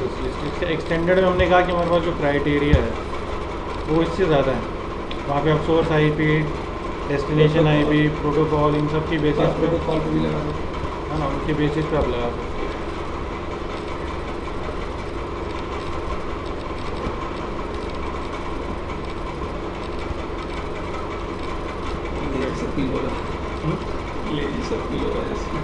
Access list. इसके extended में हमने कहा कि हमारे पास जो क्राइटेरिया है वो इससे ज़्यादा है। वहाँ पे आप source IP, destination IP, protocol, इन सब की बेसिस पे प्रोटोकॉल पे भी लगा दो, है ना, उनके बेसिस पे आप लगा सकते हैं। ये सब फील हो रहा है, ये सब फील हो रहा है इसमें।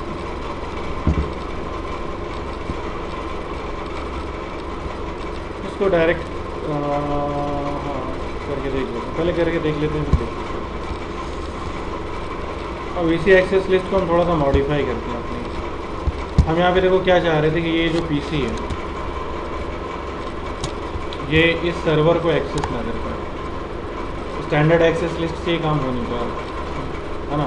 इसको डायरेक्ट हाँ करके देख लेते हैं, पहले करके देख लेते हैं फिर देखते हैं। अब इसी एक्सेस लिस्ट को हम थोड़ा सा मॉडिफाई करते हैं अपने। हम यहाँ पे देखो क्या चाह रहे थे कि ये जो पीसी है ये इस सर्वर को एक्सेस ना कर पाए। स्टैंडर्ड एक्सेस लिस्ट से ही काम हो नहीं पा रहा है ना,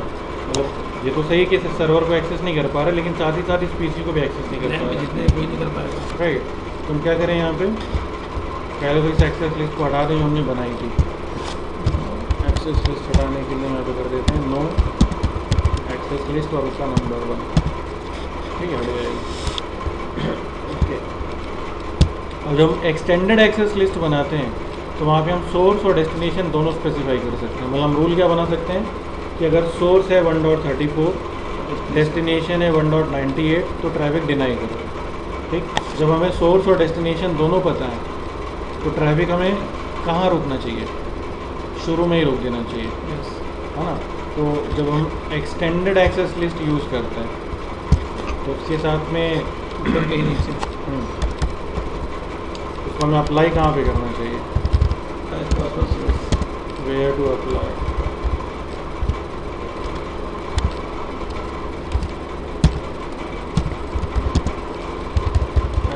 मतलब ये तो सही कि इस सर्वर को एक्सेस नहीं कर पा रहा, लेकिन साथ ही साथ इस पीसी को भी एक्सेस नहीं कर पा रहा। जितने कोई नहीं कर पाएगा। राइट, तुम क्या करें यहाँ पे, पहले तो इस एक्सेस लिस्ट को हटा दें जो हमने बनाई थी। एक्सेस लिस्ट हटाने के लिए यहाँ पे कर देते हैं नो एक्सेस लिस्ट और उसका नंबर 1। ठीक है, हट जाएगी। ओके, और जब हम एक्सटेंडेड एक्सेस लिस्ट बनाते हैं तो वहाँ पे हम सोर्स और डेस्टिनेशन दोनों स्पेसिफाई कर सकते हैं। मतलब हम रूल क्या बना सकते हैं कि अगर सोर्स है 1.34, डेस्टिनेशन है 1.98 तो ट्रैफिक डिनाई करो। ठीक, जब हमें सोर्स और डेस्टिनेशन दोनों पता है तो ट्रैफिक हमें कहाँ रुकना चाहिए, शुरू में ही रोक देना चाहिए, है ना। तो जब हम एक्सटेंडेड एक्सेस लिस्ट यूज़ करते हैं तो उसके साथ में ऊपर कहीं नीचे उसको हमें अप्लाई कहाँ पे करना चाहिए, where to apply.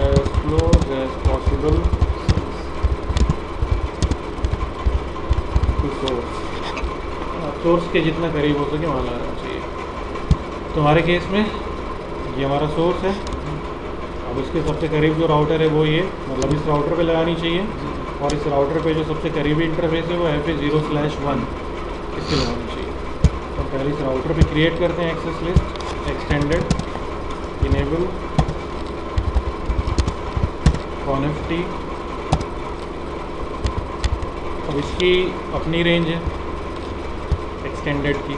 As close as possible to source, source के जितना करीब हो सके वहाँ लगाना चाहिए। तुम्हारे केस में ये हमारा सोर्स है, अब उसके सबसे करीब जो राउटर है वो ये, मतलब इस राउटर पे लगानी चाहिए, और इस राउटर पे जो सबसे करीबी इंटरफेस है वो FA0/1 इससे लगानी चाहिए। तो पहले इस राउटर पे क्रिएट करते हैं access list extended, enable CONFT। अब इसकी अपनी रेंज है एक्सटेंडेड की।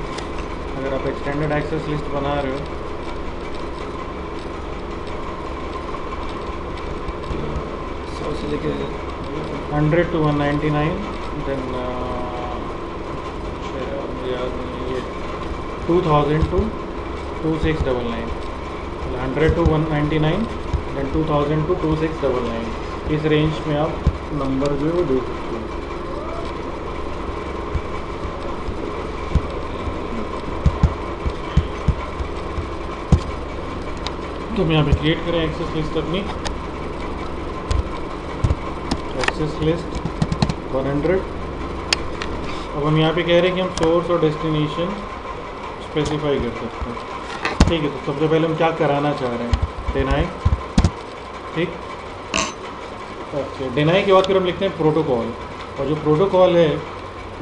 अगर आप एक्सटेंडेड एक्सेस लिस्ट बना रहे हो 100 से लेके 100 to 199, देन ये 2000 to 2699, 100 to 199 देन 2000 to 2699, इस रेंज में आप नंबर जो है वो दे सकते हो। तो हम यहाँ पे क्रिएट करें एक्सेस लिस्ट अपनी, एक्सेस लिस्ट 100। अब हम यहाँ पे कह रहे हैं कि हम सोर्स और डेस्टिनेशन स्पेसिफाई कर सकते हैं। ठीक है, तो सबसे पहले हम क्या कराना चाह रहे हैं, डिनाई। ठीक, अच्छा, डिनाई के बाद फिर हम लिखते हैं प्रोटोकॉल, और जो प्रोटोकॉल है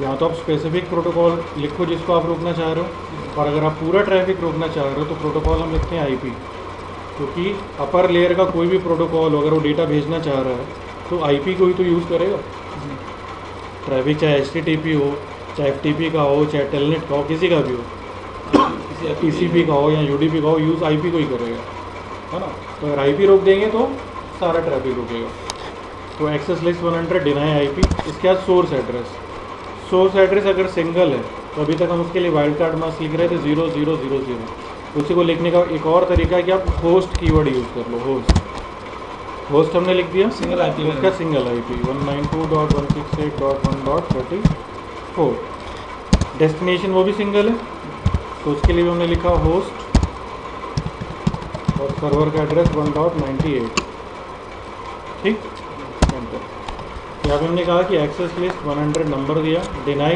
यहाँ तो आप स्पेसिफिक प्रोटोकॉल लिखो जिसको आप रोकना चाह रहे हो, और अगर आप पूरा ट्रैफिक रोकना चाह रहे हो तो प्रोटोकॉल हम लिखते हैं IP, क्योंकि अपर लेयर का कोई भी प्रोटोकॉल अगर वो डेटा भेजना चाह रहा है तो IP को ही तो यूज़ करेगा। ट्रैफिक चाहे HTTP हो, चाहे FTP का हो, चाहे टेलनेट का हो, किसी का भी हो, TCP का हो या UDP का हो, यूज़ IP को ही करेगा, है ना। तो अगर IP रोक देंगे तो सारा ट्रैफिक रुकेगा। तो एक्सेस लिस्ट 100 डिनाई IP। इसके बाद सोर्स एड्रेस, सोर्स एड्रेस अगर सिंगल है तो अभी तक हम उसके लिए वाइल्ड कार्ड मास्क लिख रहे थे 0000। उसी को लिखने का एक और तरीका है कि आप होस्ट कीवर्ड यूज़ कर लो। होस्ट हमने लिख दिया, सिंगल IP उसका सिंगल IP 192.168.1.34। डेस्टिनेशन वो भी सिंगल है तो उसके लिए भी हमने लिखा होस्ट और सर्वर का एड्रेस 1.98। ठीक, एंटर। यहाँ पे हमने कहा कि एक्सेस लिस्ट 100 नंबर दिया, डिनाई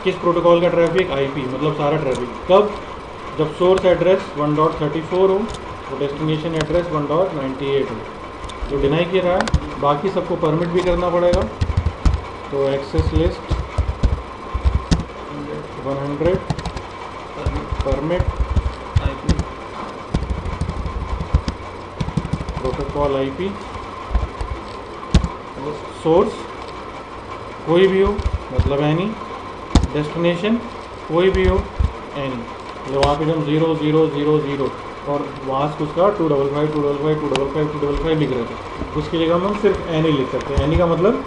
किस प्रोटोकॉल का ट्रैफिक, IP, मतलब सारा ट्रैफिक। कब, जब सोर्स एड्रेस 1.34 हो तो डेस्टिनेशन एड्रेस 1.98 हो। जो डिनाई किया रहा है बाकी सबको परमिट भी करना पड़ेगा। तो access list 100 permit protocol IP source कोई भी हो मतलब एनी, डेस्टिनेशन कोई भी हो एनी, मतलब वहाँ पे जब 0 0 0 0 और वहाँ से उसका 255 255 255 255 लिख रहे थे, उसकी जगह हम सिर्फ एनी लिख सकते हैं। एनी का मतलब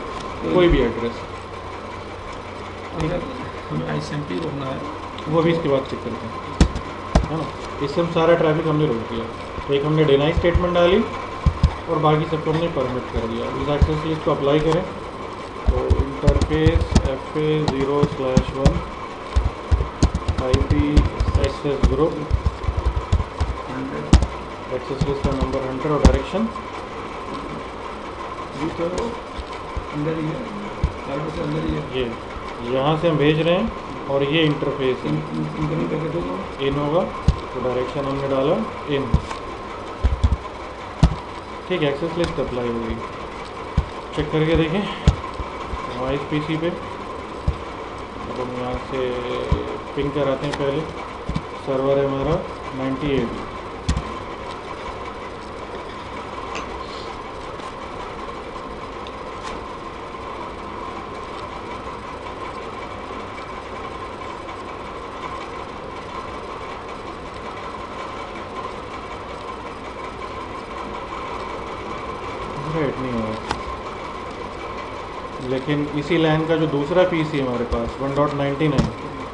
कोई भी एड्रेस। अगर हमें ICMP रोकना है वो भी इसके बाद चेक करते हैं, है ना। इससे हम सारा ट्रैफिक हमने रोक दिया। तो एक हमने डिनाई स्टेटमेंट डाली और बाकी सबको हमने परमिट कर दिया। इस एक्सेस लिस्ट को अप्लाई करें तो interface FA0/1 IP access group 100 access list का नंबर 100 और डायरेक्शन जी तो अंदर ही है, कार्ड से अंदर ही है। ये यहाँ से हम भेज रहे हैं और ये इंटरफेस है, इनकमिंग पैकेट होगा, इन होगा तो डायरेक्शन हमने डाला इन। ठीक है, एक्सेस लिस्ट अप्लाई होगी। चेक करके देखें हमारे PC पे। अब हम यहाँ से पिंग कराते हैं। पहले सर्वर है हमारा 98। राइट नहीं होगा, लेकिन इसी लाइन का जो दूसरा PC है हमारे पास 1.99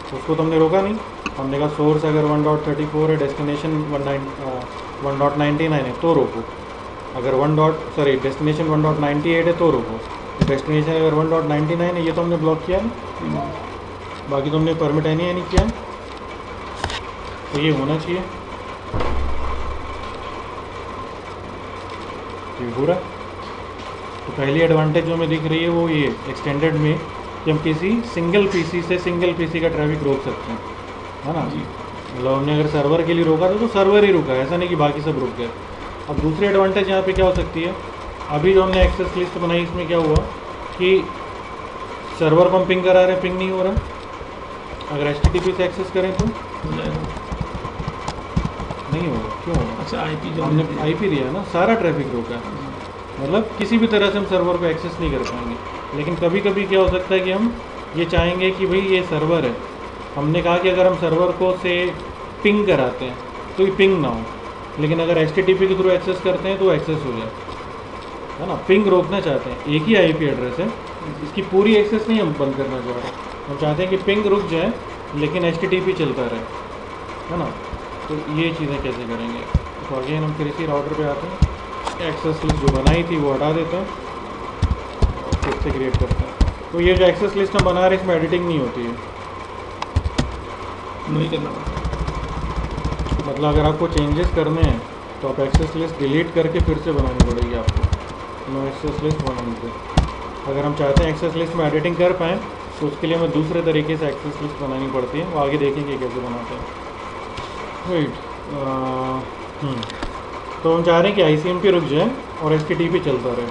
उसको तो हमने रोका नहीं। हमने कहा सोर्स अगर 1.34 है, डेस्टिनेशन 1.99 है तो रोको। अगर डेस्टिनेशन 1.98 है तो रोको। डेस्टिनेशन अगर 1.99 है ये तो हमने ब्लॉक किया है, बाकी तो हमने परमिट है नहीं किया है। तो ये होना चाहिए, ये पूरा। तो पहली एडवांटेज जो हमें दिख रही है वो ये एक्सटेंडेड में कि हम किसी सिंगल PC से सिंगल PC का ट्रैफिक रोक सकते हैं, है ना। मतलब हमने अगर सर्वर के लिए रोका था तो सर्वर ही रुका, ऐसा नहीं कि बाकी सब रुक गए। अब दूसरी एडवांटेज यहाँ पे क्या हो सकती है, अभी जो हमने एक्सेस लिस्ट बनाई इसमें क्या हुआ कि सर्वर को हम पिंग करा रहे हैं, पिंग नहीं हो रहा। अगर HTTP से एक्सेस करें तो हो जाएगा। नहीं होगा, क्यों होगा? अच्छा IP जो हमने IP दिया ना, सारा ट्रैफिक रोका है, मतलब किसी भी तरह से हम सर्वर को एक्सेस नहीं कर पाएंगे। लेकिन कभी कभी क्या हो सकता है कि हम ये चाहेंगे कि भाई ये सर्वर है, हमने कहा कि अगर हम सर्वर को से पिंग कराते हैं तो ये पिंग ना हो, लेकिन अगर HTTP के थ्रू एक्सेस करते हैं तो एक्सेस हो जाए, है ना। पिंग रोकना चाहते हैं, एक ही IP एड्रेस है, इसकी पूरी एक्सेस नहीं हम बंद करना चाह रहे, हम चाहते हैं कि पिंग रुक जाए लेकिन HTTP चलता रहे, है ना। तो ये चीज़ें कैसे करेंगे, तो अगेन हम फिर इसी राउटर पे आते हैं, एक्सेस लिस्ट जो बनाई थी वो हटा देते हैं और फिर से क्रिएट करते हैं। तो ये जो एक्सेस लिस्ट हम बना रहे हैं इसमें एडिटिंग नहीं होती है, नहीं करना। मतलब अगर आपको चेंजेस करने हैं तो आप एक्सेस लिस्ट डिलीट करके फिर से बनानी पड़ेगी आपको। नो एक्सेस लिस्ट बनाने से अगर हम चाहते हैं एक्सेस लिस्ट में एडिटिंग कर पाएँ तो उसके लिए हमें दूसरे तरीके से एक्सेस लिस्ट बनानी पड़ती है, वो आगे देखेंगे कैसे बनाते हैं। वेट, तो हम चाह रहे हैं कि ICMP रुक जाए और HTTP चलता रहे,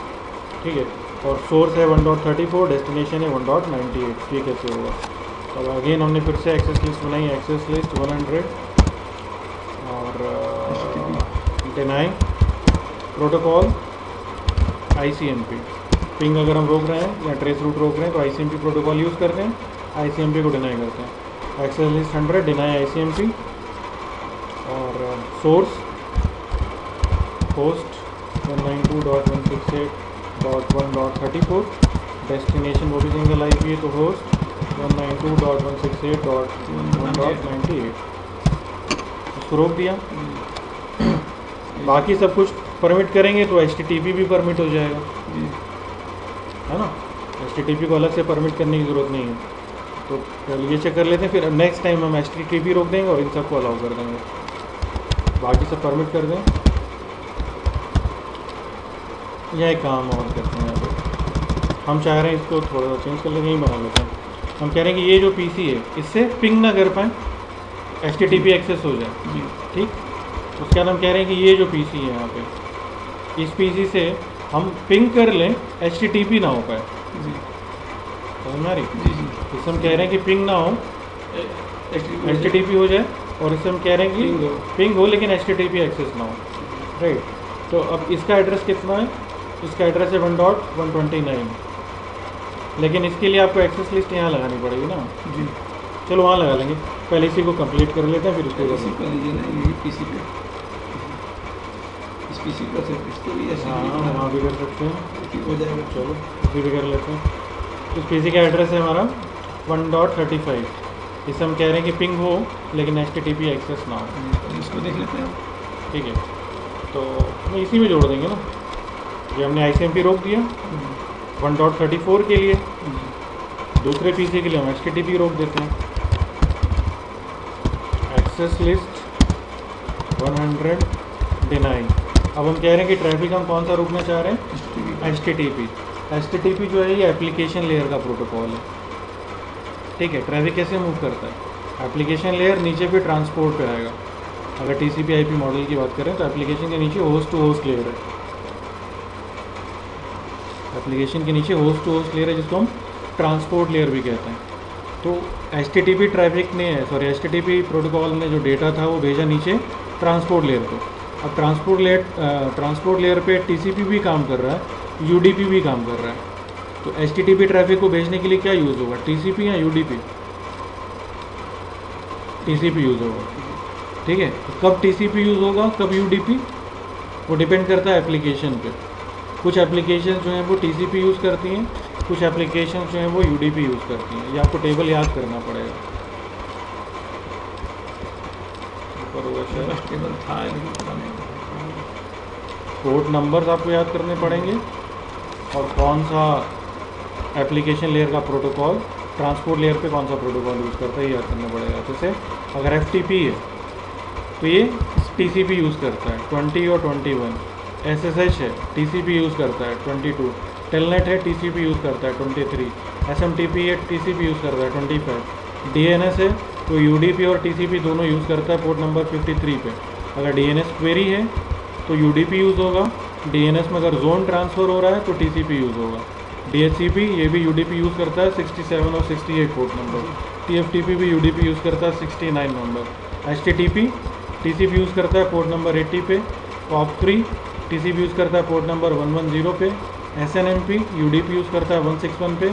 ठीक है। और सोर्स है 1.34, डेस्टिनेशन है 1.98, ये कैसे होगा। अब अगेन हमने फिर से एक्सेस लिस्ट बनाई, एक्सेस लिस्ट 100 और डिनाई प्रोटोकॉल ICMP। पिंग अगर हम रोक रहे हैं या ट्रेस रूट रोक रहे हैं तो ICMP प्रोटोकॉल यूज़ करते हैं, ICMP को डिनाई करते हैं। एक्सेस लिस्ट 100 डिनाई ICMP और सोर्स होस्ट 192.168.1.34, डेस्टिनेशन वो भी सिंगल IP है तो होस्ट 192.168.1.98, उसको रोक दिया। बाकी सब कुछ परमिट करेंगे तो HTTP भी परमिट हो जाएगा, है ना। HTTP को अलग से परमिट करने की ज़रूरत नहीं है। तो पहले ये चेक कर लेते हैं, फिर नेक्स्ट टाइम हम HTTP रोक देंगे और इन सबको अलाउ कर देंगे, बाकी सब परमिट कर दें। यह एक काम और करते हैं, यहाँ पे हम चाह रहे हैं इसको थोड़ा सा चेंज कर लेते हैं, यहीं बना लेते हैं। हम कह रहे हैं कि ये जो PC है इससे पिंग ना कर पाएँ, HTTP एक्सेस हो जाए, ठीक। उसके बाद हम कह रहे हैं कि ये जो PC है यहाँ पे, इस PC से हम पिंग कर लें, HTTP ना हो पाए। समझ में आ रही? इससे हम कह रहे हैं कि पिंग ना हो, HTTP हो जाए, और इससे हम कह रहे हैं कि पिंग हो लेकिन HTTP एक्सेस ना हो, राइट। तो अब इसका एड्रेस कितना है, इसका एड्रेस है 1.129, लेकिन इसके लिए आपको एक्सेस लिस्ट यहाँ लगानी पड़ेगी ना। जी चलो वहाँ लगा लेंगे, पहले इसी को कंप्लीट कर लेते हैं फिर उसको इसी कर कर लीजिए ना, यही पीसी पे, इस पीसी पर सिर्फ इसको भी ऐसे हाँ ही वहाँ भी कर सकते हैं। ठीक हो जाएगा। चलो इसी भी कर लेते हैं। इस पीसी का एड्रेस है हमारा 1.35, इससे हम कह रहे हैं कि पिंग हो लेकिन HTTP एक्सेस ना हो। तो इसको देख लेते हैं। ठीक है, तो मैं इसी में जोड़ देंगे ना, ये हमने ICMP रोक दिया 1.34 के लिए, दूसरे पीसी के लिए हम HTTP रोक देते हैं। Access list 100 deny. अब हम कह रहे हैं कि ट्रैफिक हम कौन सा रोकना चाह रहे हैं, HTTP। HTTP जो है ये एप्लीकेशन लेयर का प्रोटोकॉल है। ठीक है, ट्रैफिक कैसे मूव करता है, एप्लीकेशन लेयर नीचे पे ट्रांसपोर्ट पे आएगा। अगर TCP IP मॉडल की बात करें तो एप्लीकेशन के नीचे होस्ट टू होस्ट लेयर है, एप्लीकेशन के नीचे होस्ट टू होस्ट लेयर है जिसको हम ट्रांसपोर्ट लेयर भी कहते हैं। तो HTTP ट्रैफिक ने HTTP प्रोटोकॉल ने जो डेटा था वो भेजा नीचे ट्रांसपोर्ट लेयर को। अब ट्रांसपोर्ट लेयर पे TCP भी काम कर रहा है, UDP भी काम कर रहा है। तो HTTP ट्रैफिक को भेजने के लिए क्या यूज़ होगा, TCP या UDP? TCP यूज़ होगा। ठीक है, तो कब TCP यूज़ होगा, कब UDP, वो डिपेंड करता है एप्लीकेशन पे। कुछ एप्लीकेशन जो हैं वो TCP यूज़ करती हैं, कुछ एप्लीकेशन जो हैं वो UDP यूज़ करती हैं। ये आपको टेबल याद करना पड़ेगा। ऊपर होगा शायद, टेबल था लेकिन पता नहीं। पोर्ट नंबर्स आपको याद करने पड़ेंगे और कौन सा एप्लीकेशन लेयर का प्रोटोकॉल ट्रांसपोर्ट लेयर पे कौन सा प्रोटोकॉल यूज़ करता है ये याद करना पड़ेगा। जैसे अगर FTP है तो ये TCP यूज़ करता है 20 और 21, SSH है TCP यूज़ करता है 22, टेलनेट है TCP यूज़ करता है 23, SMTP है TCP यूज़ करता है 25, DNS है तो UDP और TCP दोनों यूज़ करता है पोर्ट नंबर 53 पे। अगर DNS क्वेरी है तो UDP यूज़ होगा, DNS में अगर जोन ट्रांसफ़र हो रहा है तो TCP यूज़ होगा। DHCP ये भी UDP यूज़ करता है 67 और 68 पोर्ट नंबर। TFTP भी UDP यूज़ करता है 69 नंबर। HTTP TCP यूज़ करता है पोर्ट नंबर 80 पे। POP3 TCP यूज़ करता है पोर्ट नंबर 110 पे। SNMP UDP यूज़ करता है 161 पे।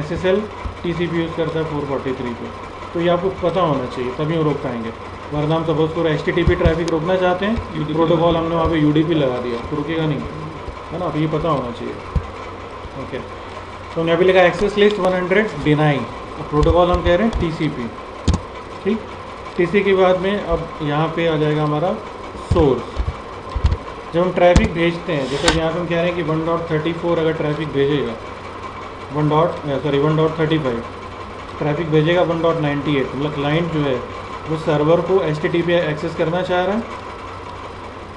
SSL TCP यूज़ करता है 443 पे। तो ये आपको पता होना चाहिए तभी वो रोक पाएंगे, वरना हम सपोज करो HTTP ट्रैफिक रोकना चाहते हैं, प्रोटोकॉल हमने वहाँ पे UDP लगा दिया तो रुकेगा नहीं, है ना। तो ये पता होना चाहिए। ओके, तो हमने अभी लिखा एक्सेस लिस्ट 100 डिनाई, प्रोटोकॉल हम कह रहे हैं TCP। ठीक, TCP के बाद में अब यहाँ पे आ जाएगा हमारा सोर्स। जब हम ट्रैफिक भेजते हैं, जैसे यहाँ पे हम कह रहे हैं कि 1.34 अगर ट्रैफिक भेजेगा 1.35 ट्रैफिक भेजेगा 1.98, मतलब क्लाइंट जो है वो सर्वर को HTTP एक्सेस करना चाह रहा है।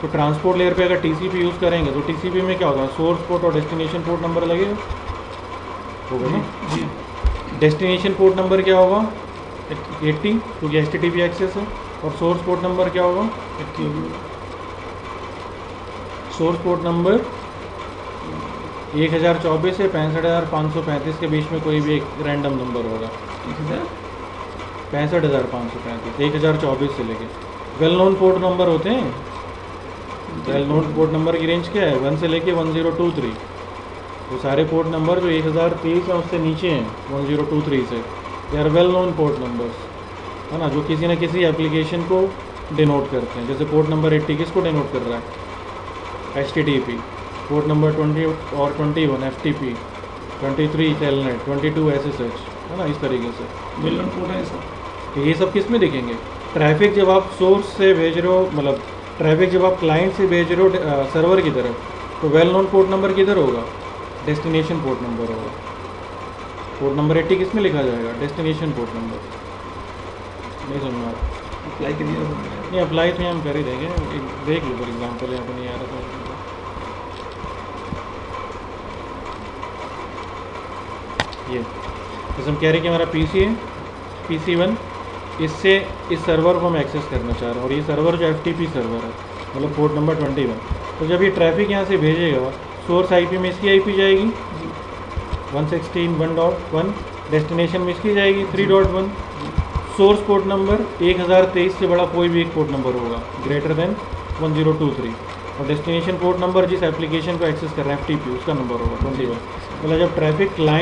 तो ट्रांसपोर्ट लेयर पे अगर TCP यूज़ करेंगे तो TCP में क्या होगा, सोर्स पोर्ट और डेस्टिनेशन पोर्ट नंबर लगेगा, होगा ना जी। डेस्टिनेशन पोर्ट नंबर क्या होगा 80 क्योंकि HTTP एक्सेस है, और सोर्स पोर्ट नंबर क्या होगा, सोर्स पोर्ट नंबर 1024 से 65,535 के बीच में कोई भी एक रैंडम नंबर होगा। 65,535 1024 से लेके वेल नोन पोर्ट नंबर होते हैं। वेल नोन पोर्ट नंबर की रेंज क्या है 1 से लेके 1023। वो सारे पोर्ट नंबर जो 1023 है उससे नीचे हैं 1023 से, they are well known port numbers, है ना, जो किसी न किसी एप्लीकेशन को डिनोट करते हैं। जैसे पोर्ट नंबर 80 किसको डिनोट कर रहा है, HTTP। पोर्ट नंबर 20 और 21 FTP, 23 टेलनेट, 22 SSH, है ना, इस तरीके से वेल नोन पोर्ट है सर। तो ये सब किस में दिखेंगे, ट्रैफिक जब आप सोर्स से भेज रहे हो, मतलब ट्रैफिक जब आप क्लाइंट से भेज रहे हो सर्वर की तरफ, तो वेल नोन पोर्ट नंबर किधर होगा, डेस्टिनेशन पोर्ट नंबर होगा। पोर्ट नंबर 80 किस में लिखा जाएगा, डेस्टिनेशन पोर्ट नंबर। नहीं समझ में आ रहा, अप्लाई के लिए नहीं अप्लाई तो हम कर ही देंगे, एक देख लो फॉर एग्जाम्पल, यहाँ पर नहीं आ रहा था। ये जैसे हम कह रहे हैं कि हमारा PC है PC1, इससे इस सर्वर को हम एक्सेस करना चाह रहे हैं, और ये सर्वर जो FTP सर्वर है, मतलब पोर्ट नंबर 21। तो जब ये ट्रैफिक यहाँ से भेजेगा सोर्स IP में इसकी IP जाएगी 116.1, डेस्टिनेशन में इसकी जाएगी 3.1। सोर्स पोर्ट नंबर 1023 से बड़ा कोई भी एक पोर्ट नंबर होगा ग्रेटर देन 1023, और डेस्टिनेशन पोर्ट नंबर जिस एप्लीकेशन को एक्सेस कर रहे हैं FTP उसका नंबर होगा 21। मतलब जब ट्रैफिक क्लाइंट